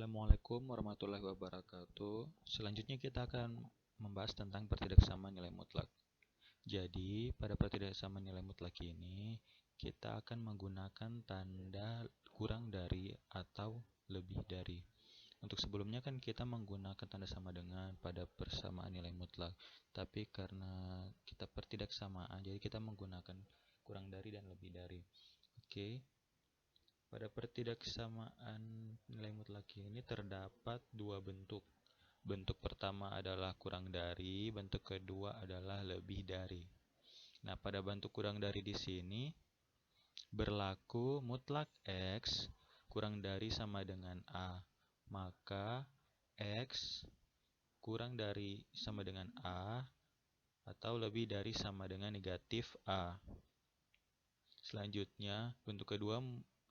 Assalamualaikum warahmatullahi wabarakatuh. Selanjutnya kita akan membahas tentang pertidaksamaan nilai mutlak. Jadi, pada pertidaksamaan nilai mutlak ini, kita akan menggunakan tanda kurang dari atau lebih dari. Untuk sebelumnya kan kita menggunakan tanda sama dengan pada persamaan nilai mutlak. Tapi karena kita pertidaksamaan, jadi kita menggunakan kurang dari dan lebih dari. Oke. Pada pertidaksamaan nilai mutlak ini terdapat dua bentuk. Bentuk pertama adalah kurang dari, bentuk kedua adalah lebih dari. Nah, pada bentuk kurang dari di sini berlaku mutlak X kurang dari sama dengan A. Maka X kurang dari sama dengan A atau lebih dari sama dengan negatif A. Selanjutnya, bentuk kedua,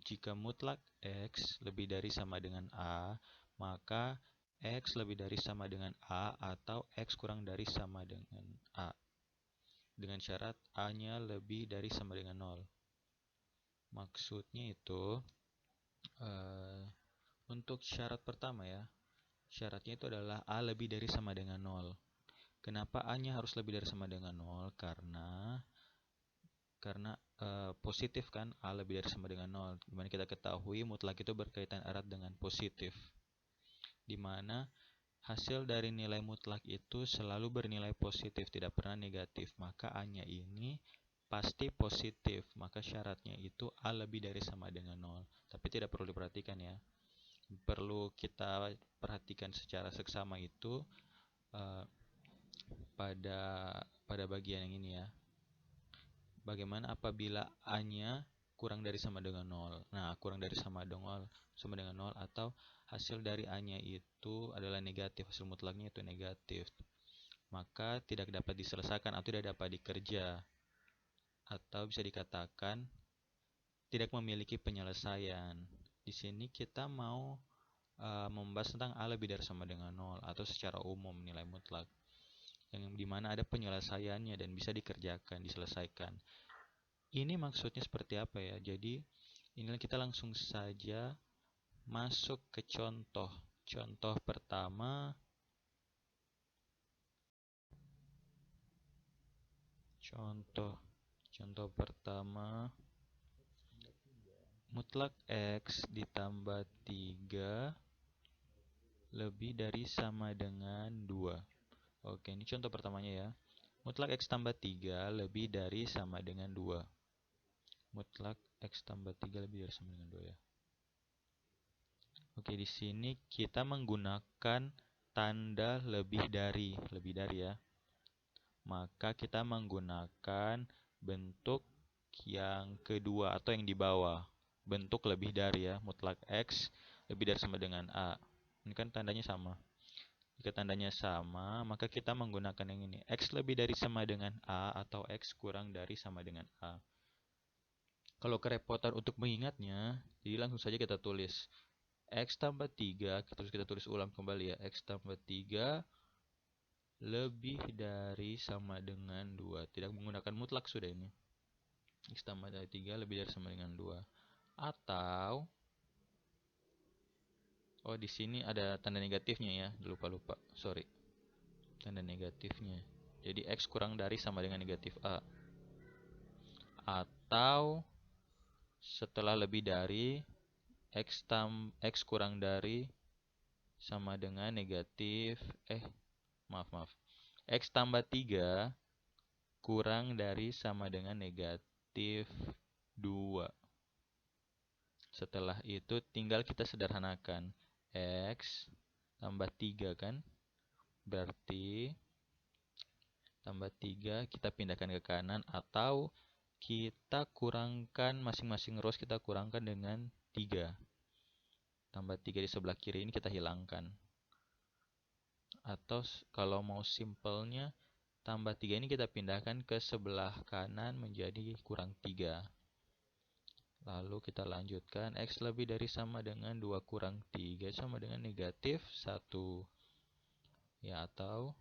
jika mutlak X lebih dari sama dengan A, maka X lebih dari sama dengan A atau X kurang dari sama dengan A. Dengan syarat A-nya lebih dari sama dengan 0. Maksudnya itu, untuk syarat pertama ya, syaratnya itu adalah A lebih dari sama dengan 0. Kenapa A-nya harus lebih dari sama dengan 0? Karena positif kan, A lebih dari sama dengan 0. Dimana kita ketahui mutlak itu berkaitan erat dengan positif. Dimana hasil dari nilai mutlak itu selalu bernilai positif, tidak pernah negatif. Maka A-nya ini pasti positif. Maka syaratnya itu A lebih dari sama dengan 0. Tapi tidak perlu diperhatikan ya. Perlu kita perhatikan secara seksama itu pada bagian yang ini ya. Bagaimana apabila A-nya kurang dari sama dengan 0. Nah, kurang dari sama dengan 0 atau hasil dari A-nya itu adalah negatif, hasil mutlaknya itu negatif. Maka tidak dapat diselesaikan atau tidak dapat dikerja. Atau bisa dikatakan tidak memiliki penyelesaian. Di sini kita mau membahas tentang A lebih dari sama dengan 0 atau secara umum nilai mutlak. Yang dimana ada penyelesaiannya dan bisa dikerjakan, diselesaikan. Ini maksudnya seperti apa ya? Jadi, inilah kita langsung saja masuk ke contoh. Contoh pertama. Contoh pertama. Mutlak X ditambah 3 lebih dari sama dengan 2. Oke, ini contoh pertamanya ya. Mutlak X tambah 3 lebih dari sama dengan 2. Mutlak X tambah 3 lebih dari sama dengan 2 ya. Oke, di sini kita menggunakan tanda lebih dari ya. Maka kita menggunakan bentuk yang kedua atau yang di bawah. Bentuk lebih dari ya, mutlak X lebih dari sama dengan A. Ini kan tandanya sama. Jika tandanya sama, maka kita menggunakan yang ini. X lebih dari sama dengan A atau X kurang dari sama dengan A. Kalau kerepotan untuk mengingatnya, jadi langsung saja kita tulis X tambah 3, kita tulis ulang kembali ya. X tambah 3 lebih dari sama dengan 2. Tidak menggunakan mutlak sudah ini. X tambah 3 lebih dari sama dengan 2. Atau, di sini ada tanda negatifnya ya. Lupa. Sorry. Tanda negatifnya. Jadi X kurang dari sama dengan negatif A. Atau, setelah lebih dari, X kurang dari sama dengan negatif maaf. X tambah 3 kurang dari sama dengan negatif 2. Setelah itu tinggal kita sederhanakan. X tambah 3 kan. Berarti tambah 3 kita pindahkan ke kanan atau kita kurangkan masing-masing rows, kita kurangkan dengan 3. Tambah 3 di sebelah kiri ini kita hilangkan. Atau kalau mau simpelnya, tambah 3 ini kita pindahkan ke sebelah kanan menjadi kurang 3. Lalu kita lanjutkan. X lebih dari sama dengan 2 kurang 3 sama dengan negatif 1. Ya, atau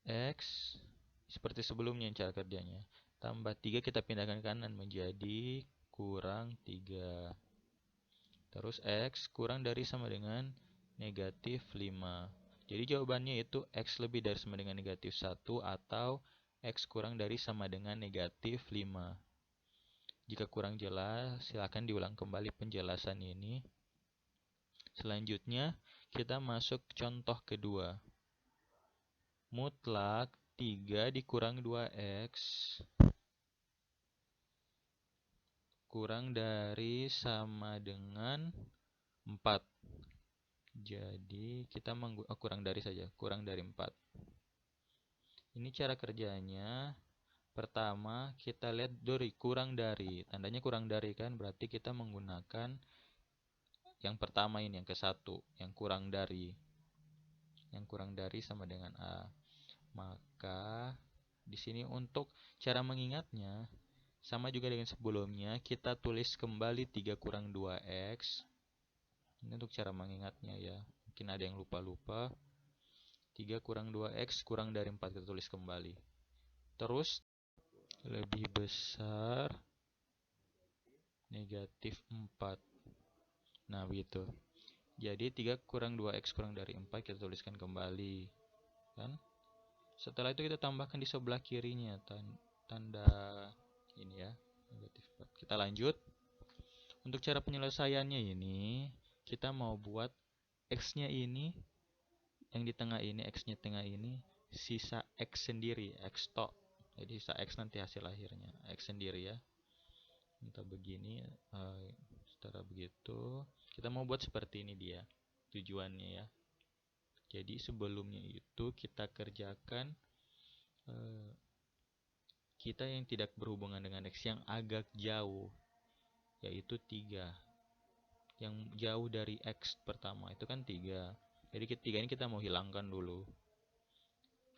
X seperti sebelumnya cara kerjanya. tambah 3 kita pindahkan ke kanan menjadi kurang 3. Terus X kurang dari sama dengan negatif 5. Jadi jawabannya itu X lebih dari sama dengan negatif 1 atau X kurang dari sama dengan negatif 5. Jika kurang jelas, silakan diulang kembali penjelasan ini. Selanjutnya, kita masuk contoh kedua. Mutlak 3 dikurang 2X kurang dari sama dengan 4. Jadi kita kurang dari saja, kurang dari 4. Ini cara kerjanya. Pertama, kita lihat dari kurang dari. Tandanya kurang dari kan, berarti kita menggunakan yang pertama ini, yang ke-1, yang kurang dari. Yang kurang dari sama dengan A. Maka di sini untuk cara mengingatnya sama juga dengan sebelumnya, kita tulis kembali 3 kurang 2X. Ini untuk cara mengingatnya ya. Mungkin ada yang lupa-lupa. 3 kurang 2X kurang dari 4 kita tulis kembali. Terus lebih besar negatif 4. Nah, begitu. Jadi 3 kurang 2X kurang dari 4 kita tuliskan kembali. Kan? Setelah itu kita tambahkan di sebelah kirinya tanda ini ya, negatif 4. Kita lanjut. Untuk cara penyelesaiannya ini, kita mau buat X-nya ini, yang di tengah ini, X-nya tengah ini, sisa X sendiri, X tok. Jadi sisa X nanti hasil akhirnya, X sendiri ya. Entah begini, setelah begitu, kita mau buat seperti ini dia, tujuannya ya. Jadi sebelumnya itu kita kerjakan kita yang tidak berhubungan dengan X yang agak jauh, yaitu 3. Yang jauh dari X pertama itu kan 3. Jadi 3 ini kita mau hilangkan dulu,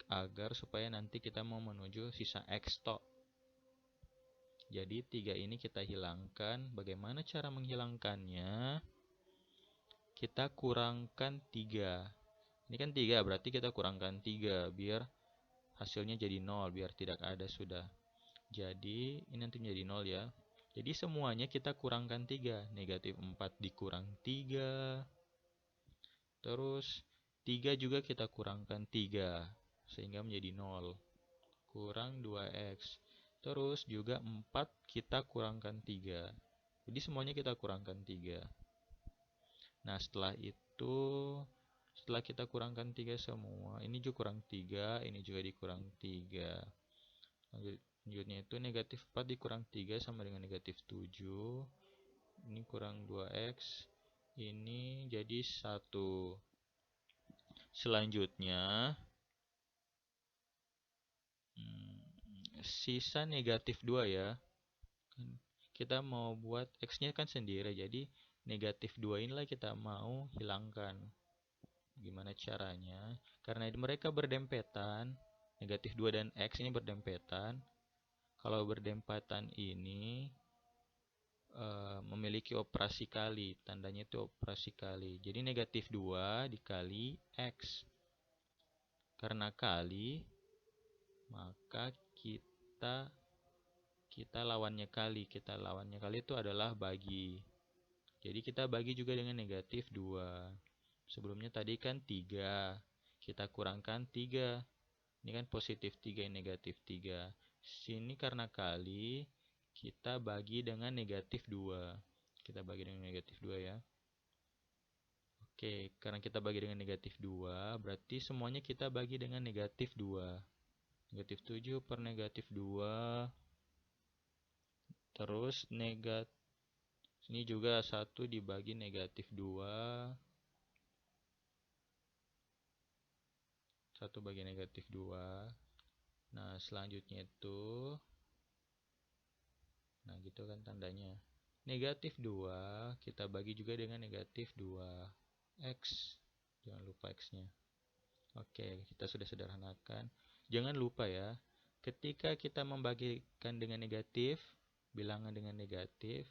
agar supaya nanti kita mau menuju sisa X tok. Jadi 3 ini kita hilangkan. Bagaimana cara menghilangkannya? Kita kurangkan 3. Ini kan 3, berarti kita kurangkan 3 biar hasilnya jadi 0, biar tidak ada sudah. Jadi ini nanti menjadi 0 ya. Jadi semuanya kita kurangkan 3. Negatif 4 dikurang 3. Terus 3 juga kita kurangkan 3. Sehingga menjadi 0. Kurang 2X. Terus juga 4 kita kurangkan 3. Jadi semuanya kita kurangkan 3. Nah setelah itu, setelah kita kurangkan 3 semua, ini juga kurang 3, ini juga dikurang 3. Lanjutnya itu negatif 4 dikurang 3 sama dengan negatif 7. Ini kurang 2X. Ini jadi 1. Selanjutnya sisa negatif 2 ya. Kita mau buat X-nya kan sendiri, jadi negatif 2 inilah kita mau hilangkan. Gimana caranya? Karena mereka berdempetan, negatif 2 dan X ini berdempetan. Kalau berdempatan ini memiliki operasi kali, tandanya itu operasi kali. Jadi negatif 2 dikali X. Karena kali, maka kita lawannya kali. Kita lawannya kali itu adalah bagi. Jadi kita bagi juga dengan negatif 2. Sebelumnya tadi kan 3. Kita kurangkan 3. Ini kan positif 3, ini negatif 3. Sini karena kali, kita bagi dengan negatif 2. Kita bagi dengan negatif 2 ya. Oke, karena kita bagi dengan negatif 2, berarti semuanya kita bagi dengan negatif 2. Negatif 7 per negatif 2. Terus ini juga 1 dibagi negatif 2. 1 bagi negatif 2. Nah, selanjutnya itu, nah gitu kan tandanya. Negatif 2 kita bagi juga dengan negatif 2X. Jangan lupa X-nya. Oke, kita sudah sederhanakan. Jangan lupa ya, ketika kita membagikan dengan negatif, bilangan dengan negatif,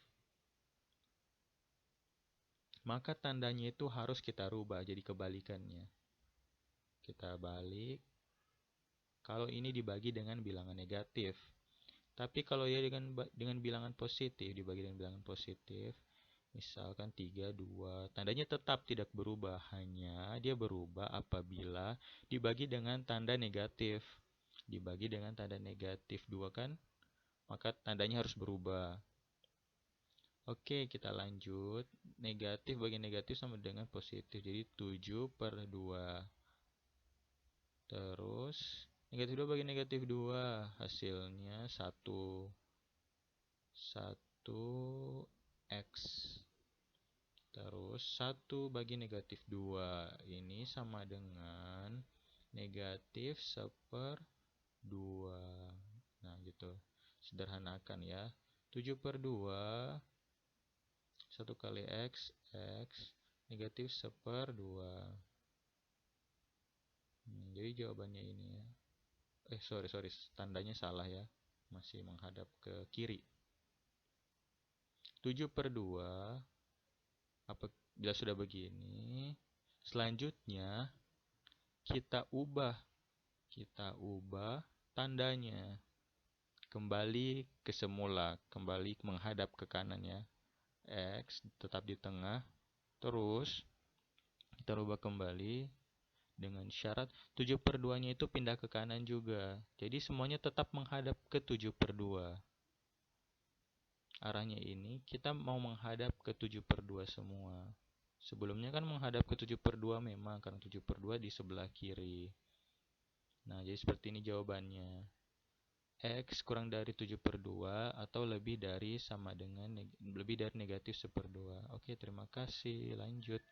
maka tandanya itu harus kita rubah jadi kebalikannya. Kita balik. Kalau ini dibagi dengan bilangan negatif, Tapi kalau ya dengan bilangan positif, dibagi dengan bilangan positif, misalkan 3, 2, tandanya tetap tidak berubah, hanya dia berubah apabila dibagi dengan tanda negatif. Dibagi dengan tanda negatif 2 kan, maka tandanya harus berubah. Oke, kita lanjut. Negatif bagi negatif sama dengan positif, jadi 7/2. Terus negatif 2 bagi negatif 2, hasilnya 1 x. Terus 1 bagi negatif 2 ini sama dengan negatif 1/2. Nah gitu, sederhanakan ya. 7/2, 1 kali x, negatif 1/2. Jadi jawabannya ini ya. Sorry, tandanya salah ya. Masih menghadap ke kiri. 7/2, bila sudah begini, selanjutnya kita ubah tandanya kembali ke semula, kembali menghadap ke kanan ya. X tetap di tengah, terus kita rubah kembali dengan syarat 7/2 nya itu pindah ke kanan juga. Jadi semuanya tetap menghadap ke 7/2. Arahnya ini kita mau menghadap ke 7/2 semua. Sebelumnya kan menghadap ke 7/2 memang, karena 7/2 di sebelah kiri. Nah, jadi seperti ini jawabannya. X kurang dari 7/2 atau lebih dari negatif 1/2. Oke, terima kasih. Lanjut.